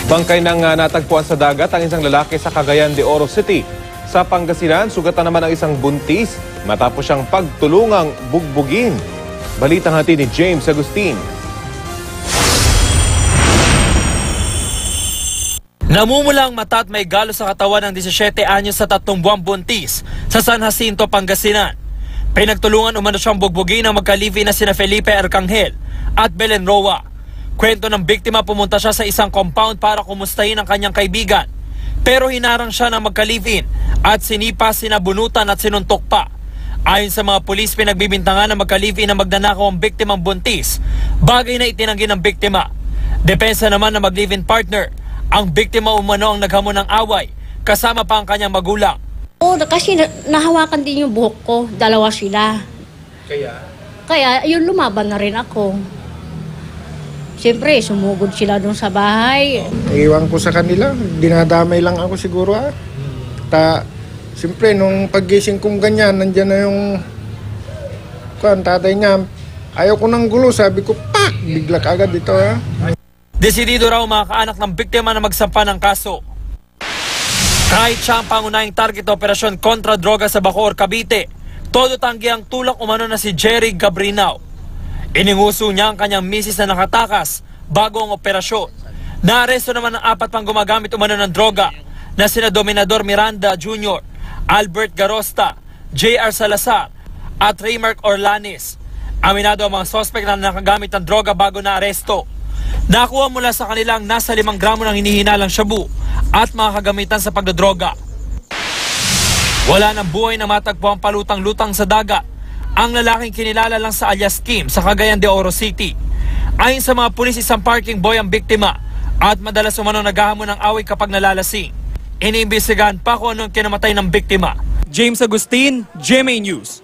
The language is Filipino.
Bangkay ng natagpuan sa dagat ang isang lalaki sa Cagayan de Oro City. Sa Pangasinan, sugatan naman ang isang buntis matapos siyang pagtulungang bugbugin. Balitang hatid ni James Agustin. Namumula ang mata at may galo sa katawan ng 17 anyos sa 3 buwang buntis sa San Jacinto, Pangasinan. Pinagtulungan umano siyang bugbugin ng magka-live-in na sina Felipe Arcangel at Belen Roa. Kwento ng biktima, pumunta siya sa isang compound para kumustahin ang kanyang kaibigan. Pero hinarang siya ng magka-live-in at sinipa, sinabunutan at sinuntok pa. Ayon sa mga pulis, pinagbibintangan ng magka-live-in na magnanakaw ang biktimang buntis, bagay na itinanggi ng biktima. Depensa naman ng mag-live-in partner, ang biktima umano ang naghamon ng away, kasama pa ang kanyang magulang. Oo, kasi nahawakan din yung buhok ko, dalawa sila. Kaya yun, lumaban na rin ako. Siyempre, sumugod sila doon sa bahay. Iwan ko sa kanila, dinadamay lang ako siguro. Siyempre, nung paggising kong ganyan, nandyan na yung tatay niya. Ayaw ko ng gulo, sabi ko, pak! Bigla agad dito. Desidido raw mga kaanak ng biktima na magsampa ng kaso. Kahit siya ang pangunahing target operasyon kontra droga sa Bacoor, Cavite, todo tanggi ang tulak umano na si Jerry Gabrinao. Ininguso niya ang kanyang misis na nakatakas bago ang operasyon. Naaresto naman ang 4 pang gumagamit umano ng droga na sina Dominador Miranda Jr., Albert Garosta, J.R. Salazar at Raymark Orlanes. Aminado ang mga sospek na nakagamit ng droga bago na aresto. Nakuha mula sa kanilang nasa 5 gramo ng hinihinalang shabu at mga kagamitan sa pagdodroga. Wala ng buhay na matagpo ang palutang-lutang sa dagat ang lalaking kinilala lang sa alias Kim sa Cagayan de Oro City. Ayon sa mga pulis, isang parking boy ang biktima at madalas umano naghahamon ng away kapag nalalasing. Iniimbestigahan pa kung ano ang kinamatay ng biktima. James Agustin, GMA News.